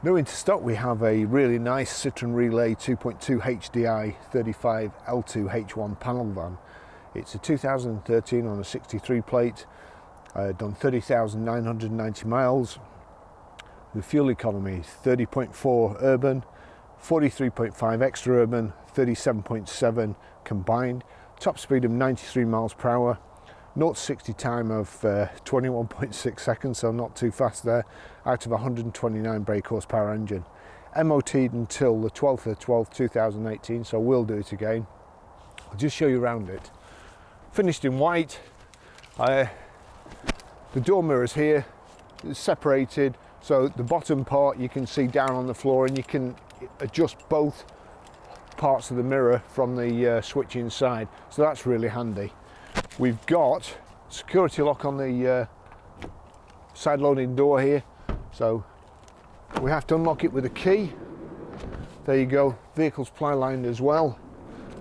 New into stock, we have a really nice Citroen Relay 2.2 HDI 35 L2H1 panel van. It's a 2013 on a 63 plate, done 30,990 miles. The fuel economy is 30.4 urban, 43.5 extra urban, 37.7 combined. Top speed of 93 miles per hour. 0 to 60 time of 21.6 seconds, so not too fast there, out of 129 brake horsepower engine. MOT'd until the 12th of 12th 2018, so we'll do it again. I'll just show you around it. Finished in white. The door mirrors here, it's separated, so the bottom part you can see down on the floor, and you can adjust both parts of the mirror from the switch inside, so that's really handy. We've got security lock on the side loading door here, so we have to unlock it with a key. There you go, vehicle's ply lined as well,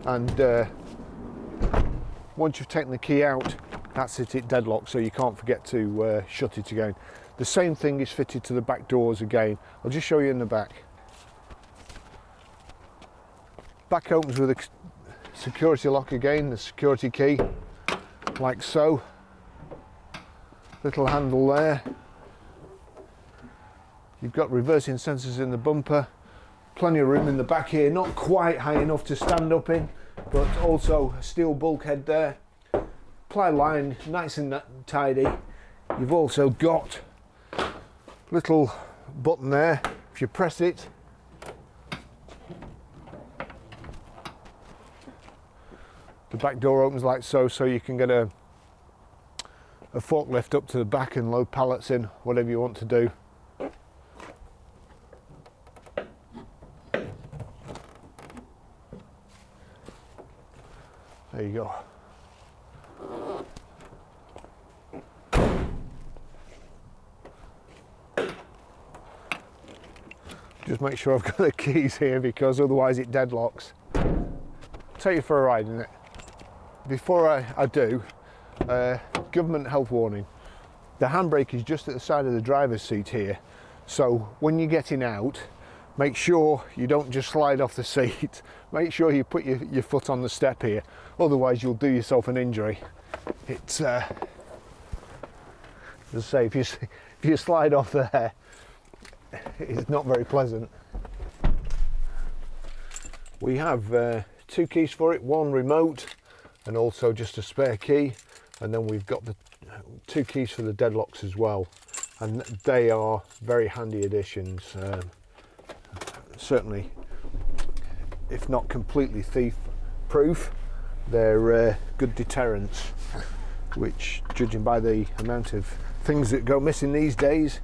and once you've taken the key out, that's it, it deadlocks, so you can't forget to shut it again. The same thing is fitted to the back doors again. I'll just show you in the back. Back opens with a security lock again, the security key, like so. Little handle there. You've got reversing sensors in the bumper. Plenty of room in the back here, not quite high enough to stand up in, but also a steel bulkhead there. Ply line nice and tidy. You've also got little button there. If you press it, the back door opens like so, so you can get a forklift up to the back and load pallets in, whatever you want to do. There you go. Just make sure I've got the keys here, because otherwise it deadlocks. Take you for a ride in it. Before I do, government health warning. The handbrake is just at the side of the driver's seat here, so when you're getting out, make sure you don't just slide off the seat. Make sure you put your foot on the step here, otherwise you'll do yourself an injury. It's as I say, if you slide off there, it's not very pleasant. We have 2 keys for it, one remote and also just a spare key, and then we've got the 2 keys for the deadlocks as well, and they are very handy additions. Certainly, if not completely thief proof, they're good deterrents, which, judging by the amount of things that go missing these days,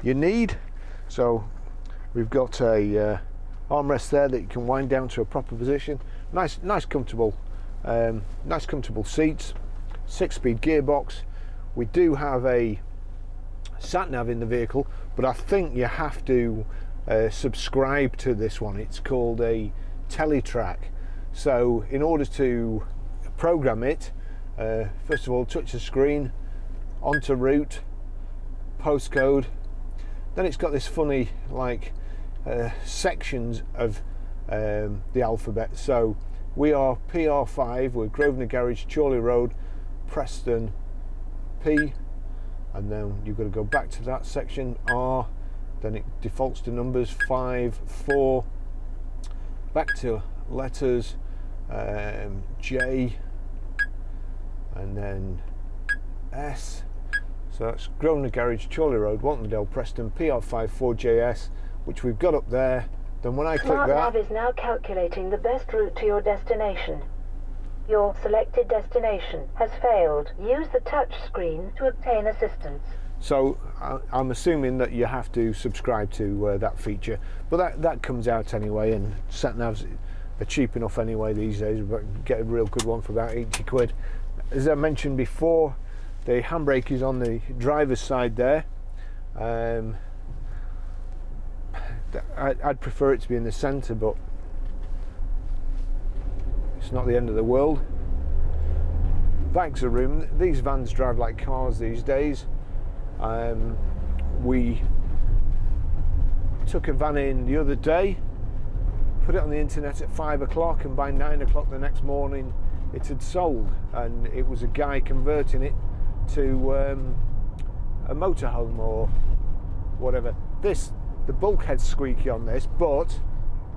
you need. So we've got a armrest there that you can wind down to a proper position. Nice comfortable seats. 6-speed gearbox. We do have a sat nav in the vehicle, but I think you have to subscribe to this one. It's called a teletrack. So in order to program it, first of all, touch the screen, onto route, postcode. Then it's got this funny like sections of the alphabet. So we are PR5, we're Grosvenor Garage, Chorley Road, Preston P, and then you've got to go back to that section, R, then it defaults to numbers 5, 4, back to letters, J, and then S. So that's Grosvenor Garage, Chorley Road, Waltondale, Preston, PR5 4JS, which we've got up there. Then when I click that, Smart Nav is now calculating the best route to your destination. Your selected destination has failed. Use the touch screen to obtain assistance. So I'm assuming that you have to subscribe to that feature, but that comes out anyway, and sat navs are cheap enough anyway these days. But get a real good one for about 80 quid. As I mentioned before, the handbrake is on the driver's side there. I'd prefer it to be in the centre, but it's not the end of the world. Bags of room. These vans drive like cars these days. We took a van in the other day, put it on the internet at 5 o'clock, and by 9 o'clock the next morning it had sold, and it was a guy converting it to a motorhome or whatever. The bulkhead's squeaky on this, but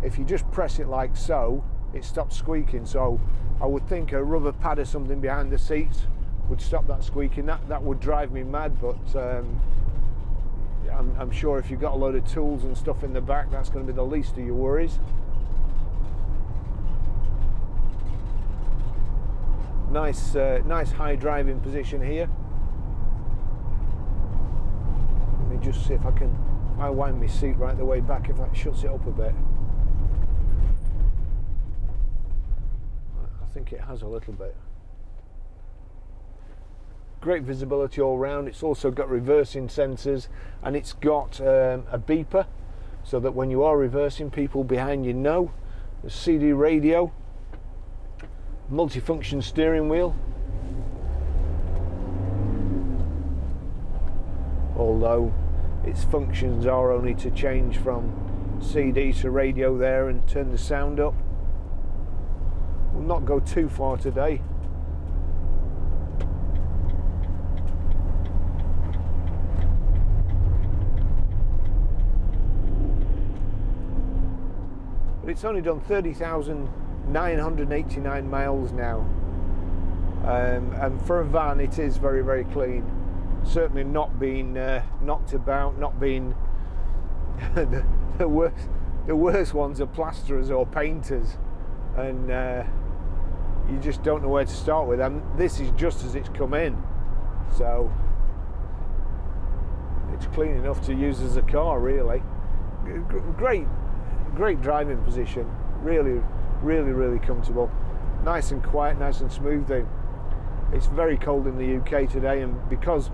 if you just press it like so, it stops squeaking. So I would think a rubber pad or something behind the seats would stop that squeaking. That would drive me mad, but I'm sure if you've got a load of tools and stuff in the back, that's going to be the least of your worries. Nice high driving position here. Let me just see if I wind my seat right the way back, if that shuts it up a bit. I think it has a little bit. Great visibility all round. It's also got reversing sensors, and it's got a beeper so that when you are reversing, people behind you know. The CD radio, multifunction steering wheel, although its functions are only to change from CD to radio there and turn the sound up. We'll not go too far today. But it's only done 30,989 miles now, and for a van it is very, very clean. Certainly not been knocked about, not been the worst ones are plasterers or painters, and you just don't know where to start with. And this is just as it's come in, so it's clean enough to use as a car, really. Great driving position, really comfortable, nice and quiet, nice and smooth. It's very cold in the UK today, and because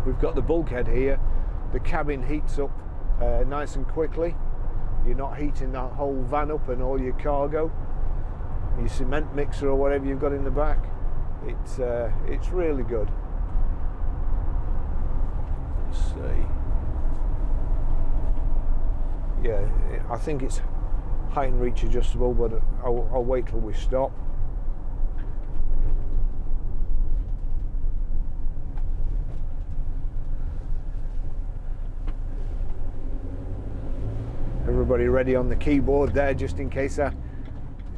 we've got the bulkhead here, the cabin heats up nice and quickly. You're not heating that whole van up and all your cargo, your cement mixer or whatever you've got in the back. It's really good. Let's see. Yeah, I think it's height and reach adjustable, but I'll wait till we stop. Everybody ready on the keyboard there, just in case I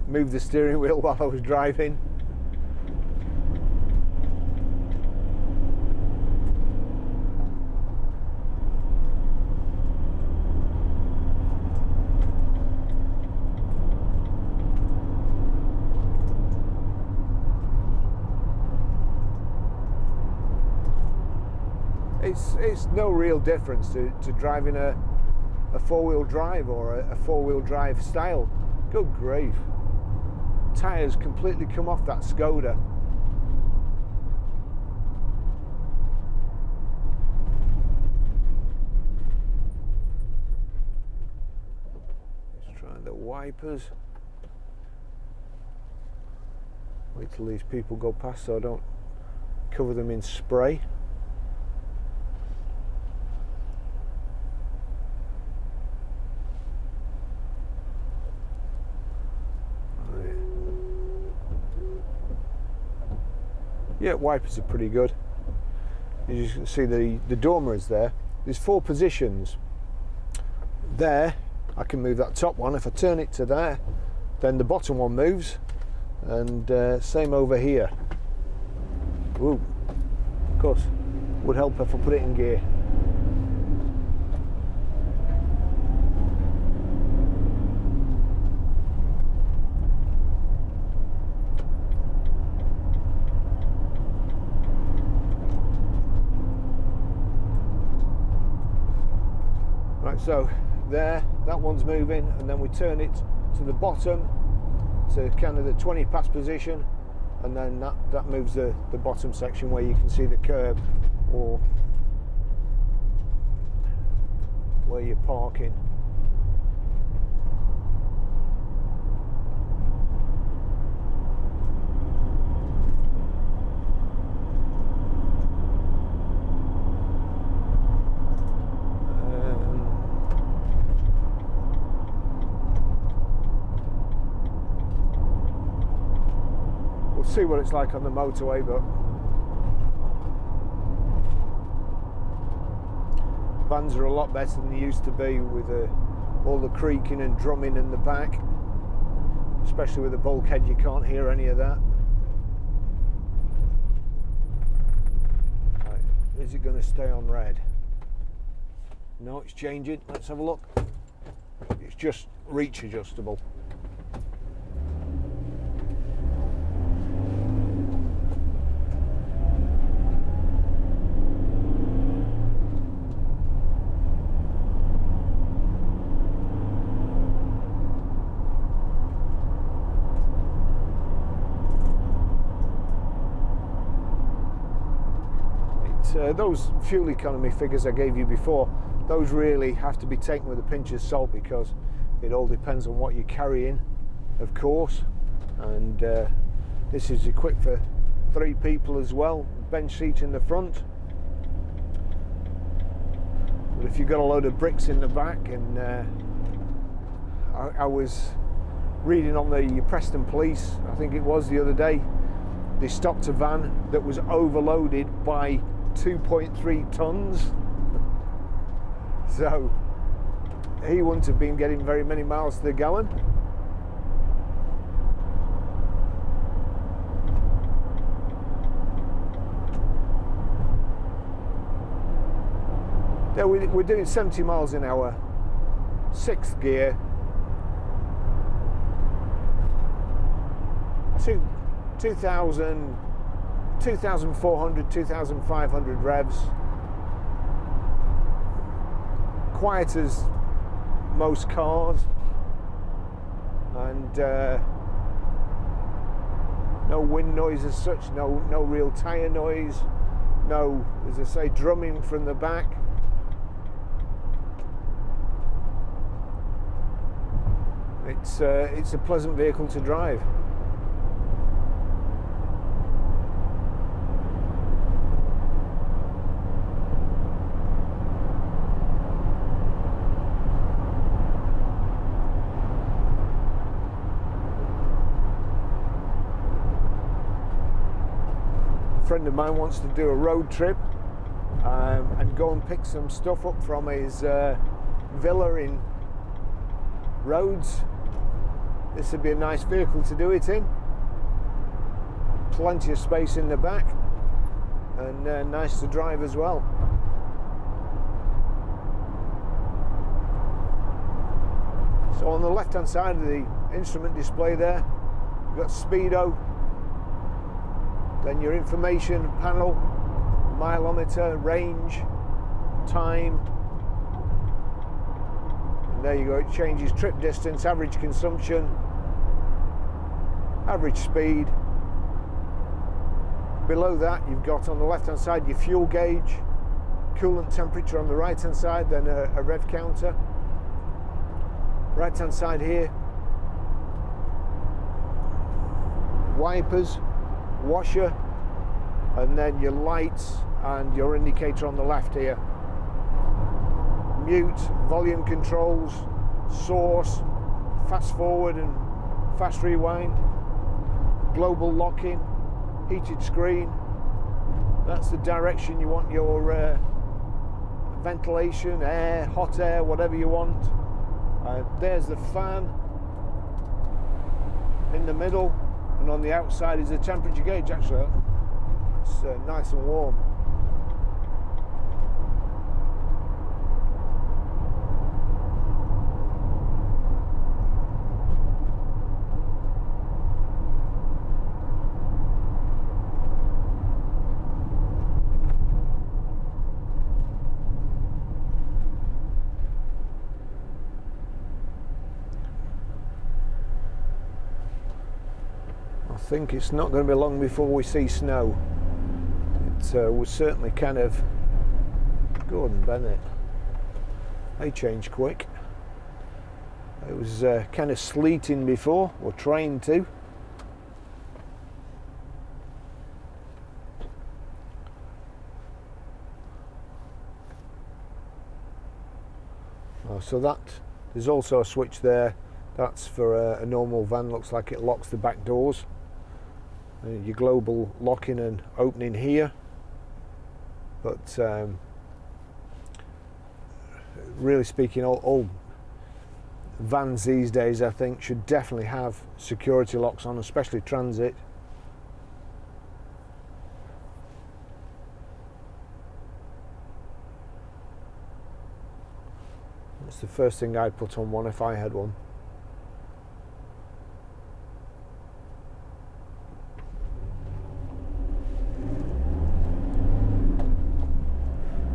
moved the steering wheel while I was driving. It's no real difference to driving a four-wheel drive or a four-wheel drive style. Good grief. Tyres completely come off that Skoda. Let's try the wipers. Wait till these people go past so I don't cover them in spray. Yeah, wipers are pretty good. You can see the dormer is there. There's 4 positions. There, I can move that top one. If I turn it to there, then the bottom one moves. And same over here. Ooh, of course, would help if I put it in gear. So there, that one's moving, and then we turn it to the bottom to kind of the 20 pass position, and then that moves the bottom section where you can see the curb or where you're parking. We'll see what it's like on the motorway, but vans are a lot better than they used to be, with all the creaking and drumming in the back, especially with the bulkhead. You can't hear any of that. Right, is it going to stay on red? No, it's changing. Let's have a look. It's just reach adjustable. Those fuel economy figures I gave you before, those really have to be taken with a pinch of salt, because it all depends on what you're carrying, of course. And this is equipped for 3 people as well, bench seat in the front. But if you've got a load of bricks in the back, and I was reading on the Preston Police, I think it was the other day, they stopped a van that was overloaded by 2.3 tons. So he wouldn't have been getting very many miles to the gallon. There we're doing 70 miles an hour, 6th gear, 2,400, 2,500 revs. Quiet as most cars, and no wind noise as such, no real tyre noise, no, as I say, drumming from the back. It's a pleasant vehicle to drive. A friend of mine wants to do a road trip and go and pick some stuff up from his villa in Rhodes. This would be a nice vehicle to do it in. Plenty of space in the back, and nice to drive as well. So on the left hand side of the instrument display there, you've got speedo, then your information panel, mileometer, range, time, and there you go. It changes trip distance, average consumption, average speed. Below that you've got on the left hand side your fuel gauge, coolant temperature on the right hand side, then a rev counter. Right hand side here, wipers, washer, and then your lights and your indicator on the left here. Mute, volume controls, source, fast forward and fast rewind, global locking, heated screen. That's the direction you want your ventilation, air, hot air, whatever you want. There's the fan in the middle, and on the outside is the temperature gauge. Actually, it's nice and warm. I think it's not going to be long before we see snow. It was certainly kind of Gordon Bennett. They change quick. It was kind of sleeting before, or trying to. Oh, so that there's also a switch there. That's for a normal van. Looks like it locks the back doors. your global locking and opening here, but really speaking, all vans these days I think should definitely have security locks on, especially Transit. That's the first thing I'd put on one if I had one.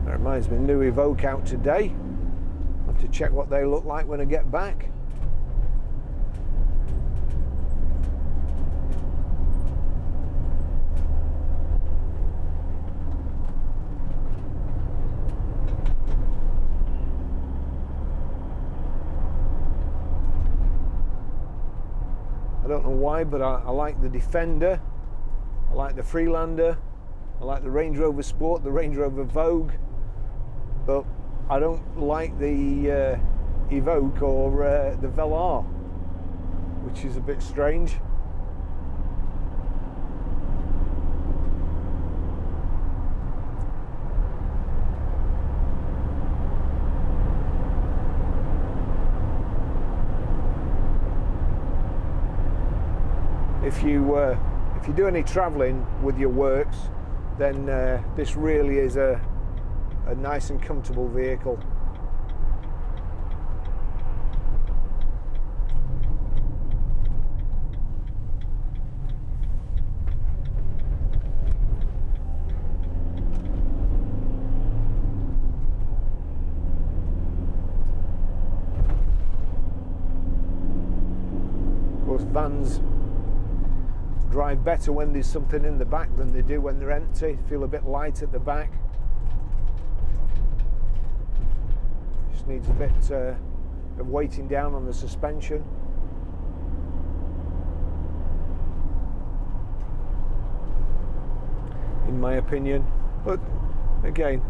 That reminds me, new Evoque out today. I'll have to check what they look like when I get back. I don't know why, but I like the Defender, I like the Freelander, I like the Range Rover Sport, the Range Rover Vogue, but I don't like the Evoque or the Velar, which is a bit strange. If you do any travelling with your works, then this really is a nice and comfortable vehicle. Of course, vans drive better when there's something in the back than they do when they're empty. Feel a bit light at the back. Just needs a bit of weighting down on the suspension. In my opinion, but again,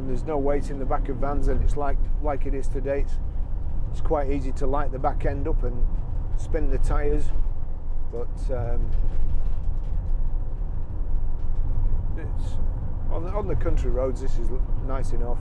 there's no weight in the back of vans, and it's like it is today. It's quite easy to light the back end up and spin the tyres, but it's on the country roads. This is nice enough.